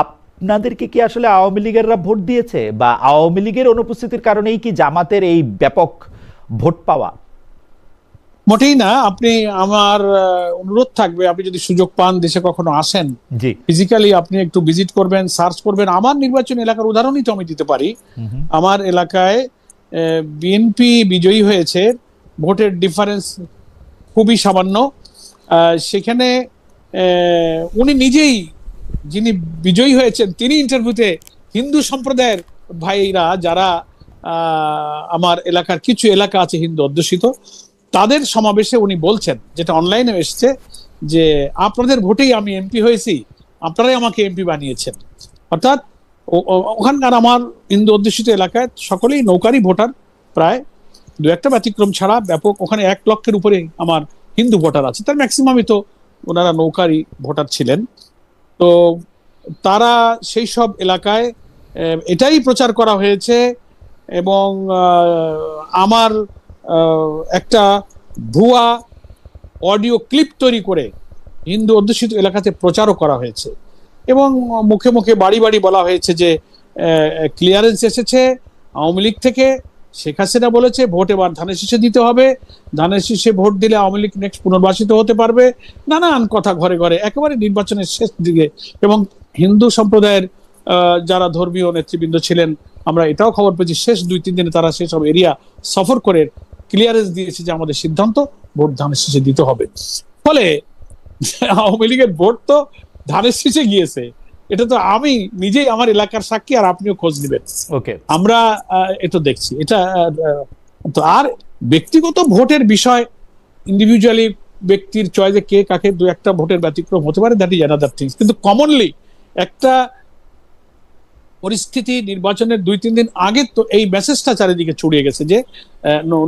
আপনাদেরকে কি আসলে আওয়ামী লীগেররা ভোট দিয়েছে, বা আওয়ামী লীগের অনুপস্থিতির কারণেই কি জামাতের এই ব্যাপক ভোট পাওয়া? মোটেই না। আপনি আমার অনুরোধ থাকবে, আপনি যদি সুযোগ পান, দেশে কখনো আসেন, জি। ফিজিক্যালি আপনি একটু ভিজিট করবেন, সার্চ করবেন। আমার নির্বাচনী এলাকার উদাহরণই তো আমি দিতে পারি। আমার এলাকায় বিএনপি বিজয়ী হয়েছে, ভোটের ডিফারেন্স খুবই সামান্য। সেখানে উনি নিজেই, যিনি বিজয়ী হয়েছেন, তিনি ইন্টারভিউতে হিন্দু সম্প্রদায়ের ভাইরা যারা আমার এলাকার কিছু এলাকা আছে হিন্দু অধ্যুষিত, তাদের সমাবেশে উনি বলছেন, যেটা অনলাইনে এসছে, যে আপনাদের ভোটেই আমি এমপি হয়েছি, আপনারাই আমাকে এমপি বানিয়েছেন। অর্থাৎ ওখানকার আমার হিন্দু অধ্যুষিত এলাকায় সকলেই নৌকারি ভোটার, প্রায় দু একটা ব্যতিক্রম ছাড়া ব্যাপক ওখানে 1 লক্ষের উপরে আমার হিন্দু ভোটার আছে, তার ম্যাক্সিমামই তো ওনারা নৌকারি ভোটার ছিলেন। তো তারা সেই সব এলাকায় এটাই প্রচার করা হয়েছে, এবং আমার একটা ভুয়া অডিও ক্লিপ তৈরি করে হিন্দু অধ্যুষিত এলাকাতে প্রচারও করা হয়েছে, এবং মুখে মুখে বাড়ি বাড়ি বলা হয়েছে যে ক্লিয়ারেন্স এসেছে আওয়ামী লীগ থেকে। শেখ হাসিনা বলেছে ভোট এবার ধানের শীষে দিতে হবে, ধানের শীষে ভোট দিলে আওয়ামী লীগ নেক্সট পুনর্বাসিত হতে পারবে, নানান কথা ঘরে ঘরে একেবারে নির্বাচনের শেষ দিকে। এবং হিন্দু সম্প্রদায়ের যারা ধর্মীয় নেতৃবৃন্দ ছিলেন, আমরা এটাও খবর পেয়েছি শেষ 2-3 দিনে তারা সেসব এরিয়া সফর করে ক্লিয়ারেন্স দিয়েছে যে আমাদের সিদ্ধান্ত ভোট ধানের শীষে দিতে হবে। ফলে আওয়ামী লীগের ভোট তো ধানের শীষে গিয়েছে, এটা তো আমি নিজেই আমার এলাকার সাক্ষী, আর আপনিও খোঁজ নেবেন। ওকে, আমরা এটা দেখছি। এটা তো আর ব্যক্তিগত ভোটের বিষয়, ইন্ডিভিজুয়ালি ব্যক্তির চয়েসে কে কাকে 2-1টা ভোটের ব্যতিক্রম হতে পারে, দ্যাট ইজ অ্যানাদার থিংস। কিন্তু কমনলি একটা পরিস্থিতি, নির্বাচনের 2-3 দিন আগে তো এই মেসেজটা চারিদিকে ছড়িয়ে গেছে যে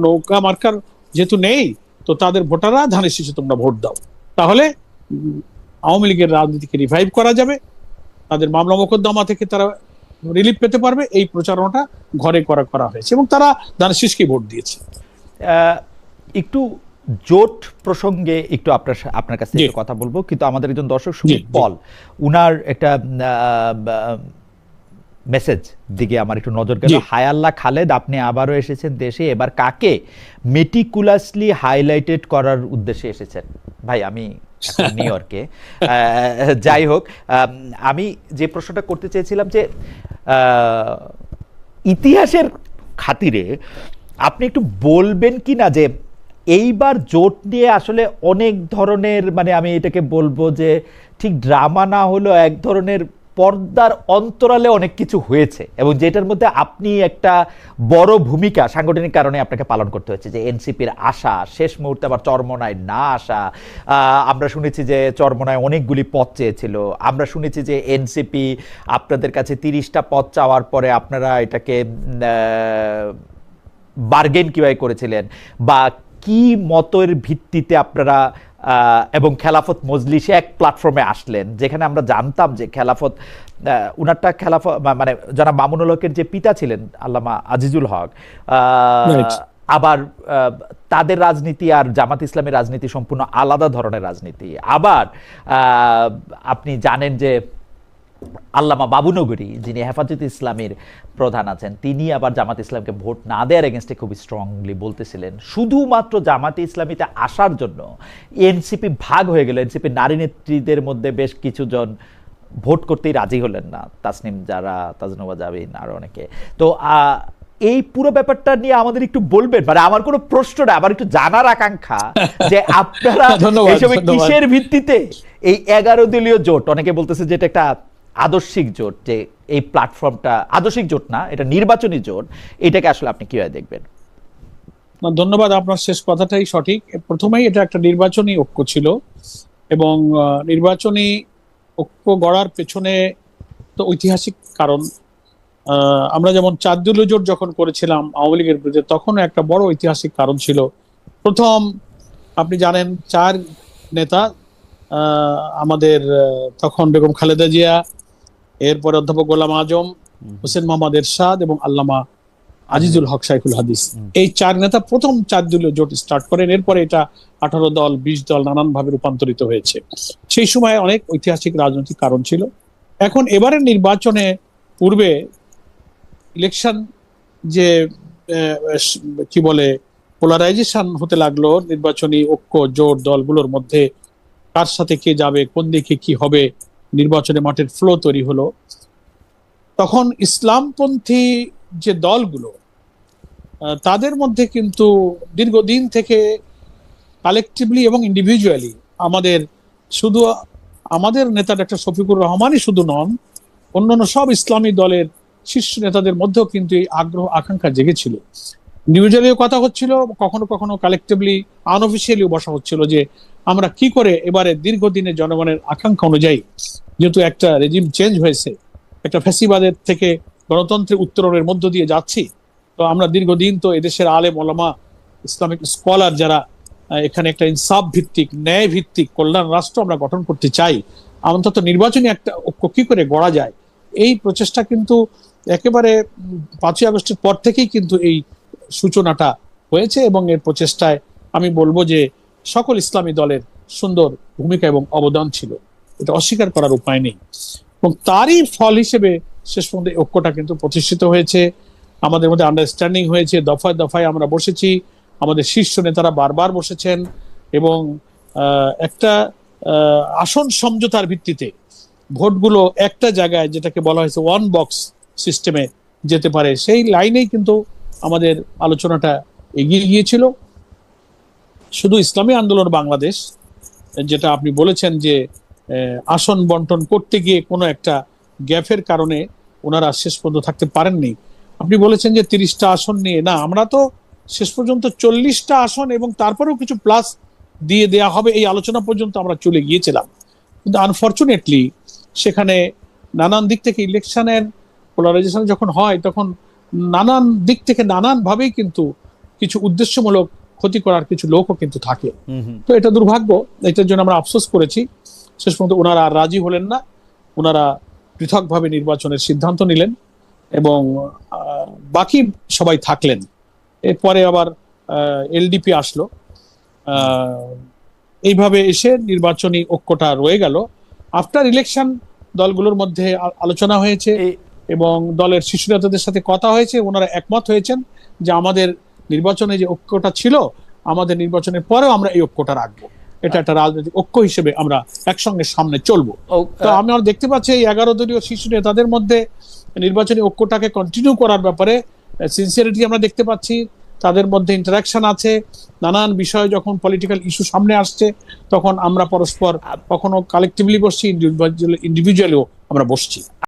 নৌকা মার্কার যেহেতু নেই, তো তাদের ভোটাররা ধানের শীষে তোমরা ভোট দাও, তাহলে আওয়ামী লীগের রাজনীতিকে রিভাইভ করা যাবে, তাদের মামলা মোকদ্দমা থেকে তারা রিলিফ পেতে পারবে। এই প্রচারণাটা ঘরে করা হয়েছে, এবং তারা ধানের শীষকে ভোট দিয়েছে। একটু জোট প্রসঙ্গে একটু আপনার কাছে একটু কথা বলবো, কিন্তু আমাদের একজন দর্শক সুমিত পল, উনার একটা মেসেজ দিকে আমার একটু নজর গেল। হায়াল্লাহ খালেদ, আপনি আবারও এসেছেন দেশে, এবার কাকে মেটিকুলাসলি হাইলাইটেড করার উদ্দেশ্যে এসেছেন? ভাই আমি নিউ ইয়র্কে। যাই হোক, আমি যে প্রশ্নটা করতে চেয়েছিলাম যে ইতিহাসের খাতিরে আপনি একটু বলবেন কি না যে এইবার জোট নিয়ে আসলে অনেক ধরনের, মানে আমি এটাকে বলবো যে ঠিক ড্রামা না হলেও এক ধরনের পর্দার অন্তরালে অনেক কিছু হয়েছে, এবং যেটার মধ্যে আপনি একটা বড় ভূমিকা সাংগঠনিক কারণে আপনাকে পালন করতে হয়েছে, যে এনসিপির আশা শেষ মুহূর্তে আবার চরমোনায় না আসা। আমরা শুনেছি যে চরমোনায় অনেকগুলি পদ চেয়েছিল, আমরা শুনেছি যে এনসিপি আপনাদের কাছে 30টা পদ চাওয়ার পরে আপনারা এটাকে বার্গেন কিভাবে করেছিলেন, বা কি মতের ভিত্তিতে আপনারা এবং খেলাফত মজলিসে এক প্ল্যাটফর্মে আসলেন, যেখানে আমরা জানতাম যে খেলাফত উনারটা খেলাফত মানে জনাব মামুনুল হকের যে পিতা ছিলেন আল্লামা আজিজুল হক, আবার তাদের রাজনীতি আর জামাত ইসলামের রাজনীতি সম্পূর্ণ আলাদা ধরনের রাজনীতি। আবার আপনি জানেন যে আল্লামা বাবুনগরী, যিনি হেফাজতে ইসলামের প্রধান আছেন, তিনি আবার জামাত ইসলামকে ভোট না দেওয়ার এগেনস্টে খুবই স্ট্রংলি বলতেছিলেন। শুধুমাত্র জামাতে ইসলামীতে আসার জন্য এনসিপি ভাগ হয়ে গেল। এনসিপি নারী নেত্রীদের মধ্যে বেশ কিছুজন ভোট করতেই রাজি হলেন না, তাসনিম জারা, তাজনুবা জাবিন আর অনেকে। তো এই পুরো ব্যাপারটা নিয়ে আমাদের একটু বলবেন, মানে আমার কোনো প্রশ্ন না, আমার একটু জানার আকাঙ্ক্ষা যে আপনারা এইসব কিসের ভিত্তিতে এই 11 দলীয় জোট, অনেকে বলতেছে যে এটা একটা আদর্শিক জোট, যে এই প্ল্যাটফর্মটা আদর্শিক জোট না, এটা নির্বাচনী জোট, এটাকে আসলে আপনি কিভাবে দেখবেন? ধন্যবাদ, আপনার শেষ কথাটাই সঠিক। প্রথমেই এটা একটা নির্বাচনী ঐক্য ছিল, এবং নির্বাচনী ঐক্য গড়ার পেছনে তো ঐতিহাসিক কারণ। আমরা যেমন 4 দলীয় জোট যখন করেছিলাম আওয়ামী লীগের বিরুদ্ধে, তখনও একটা বড় ঐতিহাসিক কারণ ছিল। প্রথম আপনি জানেন 4 নেতা, আমাদের তখন বেগম খালেদা জিয়া, এরপরে অধ্যাপক গোলাম আজম, হোসেন মোহাম্মদ এরশাদ এবং আল্লামা আজিজুল হক শাইখুল হাদিস, এই 4 নেতা প্রথম 4 দলীয় জোট স্টার্ট করেন। এরপরে এটা 18 দল 20 দল নানান ভাবে রূপান্তরিত হয়েছে। সেই সময় অনেক ঐতিহাসিক রাজনৈতিক কারণ ছিল। এখন এবারের নির্বাচনে পূর্বে ইলেকশন যে কি বলে পোলারাইজেশন হতে লাগলো, নির্বাচনী ঐক্য জোট দলগুলোর মধ্যে কার সাথে কে যাবে, কোন দিকে কি হবে, নির্বাচনে মাঠের ফ্লো তৈরি হলো, তখন ইসলামপন্থী যে দলগুলো তাদের মধ্যে কিন্তু দীর্ঘদিন থেকে কালেকটিভলি এবং ইন্ডিভিজুয়ালি শুধু আমাদের নেতা ডক্টর শফিকুর রহমানই শুধু নন, অন্যান্য সব ইসলামী দলের শীর্ষ নেতাদের মধ্যেও কিন্তু এই আগ্রহ আকাঙ্ক্ষা জেগেছিল। ইন্ডিভিজুয়ালিও কথা হচ্ছিল, কখনো কখনো কালেকটিভলি আনঅফিসিয়ালিও বসা হচ্ছিল যে আমরা কি করে এবারে দীর্ঘদিনের জনগণের আকাঙ্ক্ষা অনুযায়ী, যেহেতু একটা রেজিম চেঞ্জ হয়েছে, একটা ফ্যাসিবাদের থেকে গণতন্ত্রের উত্তরণের মধ্য দিয়ে যাচ্ছি, তো আমরা দীর্ঘদিন তো এদেশের আলেম ওলামা ইসলামিক স্কলার যারা এখানে একটা ইনসাফ ভিত্তিক ন্যায় ভিত্তিক কল্যাণ রাষ্ট্র আমরা গঠন করতে চাই, অন্তত নির্বাচনী একটা ঐক্য কি করে গড়া যায়, এই প্রচেষ্টা কিন্তু একেবারে 5ই আগস্টের পর থেকেই কিন্তু এই সূচনাটা হয়েছে। এবং এর প্রচেষ্টায় আমি বলবো যে সকল ইসলামী দলের সুন্দর ভূমিকা এবং অবদান ছিল, এটা অস্বীকার করার উপায় নেই। এবং তারই ফল হিসেবে শেষ পর্যন্ত ঐক্যটা কিন্তু প্রতিষ্ঠিত হয়েছে, আমাদের মধ্যে আন্ডারস্ট্যান্ডিং হয়েছে, দফায় দফায় আমরা বসেছি, আমাদের শীর্ষ নেতারা বারবার বসেছেন, এবং একটা আসন সমঝোতার ভিত্তিতে ভোটগুলো একটা জায়গায়, যেটাকে বলা হয়েছে ওয়ান বক্স সিস্টেমে যেতে পারে, সেই লাইনেই কিন্তু আমাদের আলোচনাটা এগিয়ে গিয়েছিল। শুধু ইসলামী আন্দোলন বাংলাদেশ, যেটা আপনি বলেছেন যে আসন বন্টন করতে গিয়ে কোনো একটা গ্যাপের কারণে ওনারা শেষ পর্যন্ত থাকতে পারেননি। আপনি বলেছেন যে 30টা আসন নিয়ে, না, আমরা তো শেষ পর্যন্ত 40টা আসন এবং তারপরেও কিছু প্লাস দিয়ে দেয়া হবে এই আলোচনা পর্যন্ত আমরা চলে গিয়েছিলাম। কিন্তু আনফরচুনেটলি সেখানে নানান দিক থেকে ইলেকশনের পোলারাইজেশন যখন হয়, তখন নানান দিক থেকে নানান ভাবেই কিন্তু কিছু উদ্দেশ্যমূলক ক্ষতি করার কিছু লোকও কিন্তু থাকে। তো এটা দুর্ভাগ্য, এটার জন্য আমরা আফসোস করেছি। শেষ পর্যন্ত ওনারা আর রাজি হলেন না, ওনারা পৃথকভাবে নির্বাচনের সিদ্ধান্ত নিলেন এবং বাকি সবাই থাকলেন। এরপরে আবার এলডিপি আসলো, এইভাবে এসে নির্বাচনী ঐক্যটা রয়ে গেল। আফটার ইলেকশন দলগুলোর মধ্যে আলোচনা হয়েছে এবং দলের শীর্ষ নেতাদের সাথে কথা হয়েছে, ওনারা একমত হয়েছেন যে আমাদের নির্বাচনে যে ঐক্যটা ছিল, আমাদের নির্বাচনের পরেও আমরা এই ঐক্যটা রাখবো, এটা একটা রাজনৈতিক ঐক্য হিসেবে আমরা একসঙ্গে সামনে চলবো। তো আমরা দেখতে পাচ্ছি এই 11 দলীয় শীর্ষ নেতাদের মধ্যে নির্বাচনী ঐক্যটাকে কন্টিনিউ করার ব্যাপারে সিনসিয়ারিটি আমরা দেখতে পাচ্ছি, তাদের মধ্যে ইন্টারাকশন আছে। নানান বিষয়ে যখন পলিটিক্যাল ইস্যু সামনে আসছে, তখন আমরা পরস্পর কখনো কালেকটিভলি বসছি, ইন্ডিভিজুয়ালিও আমরা বসছি।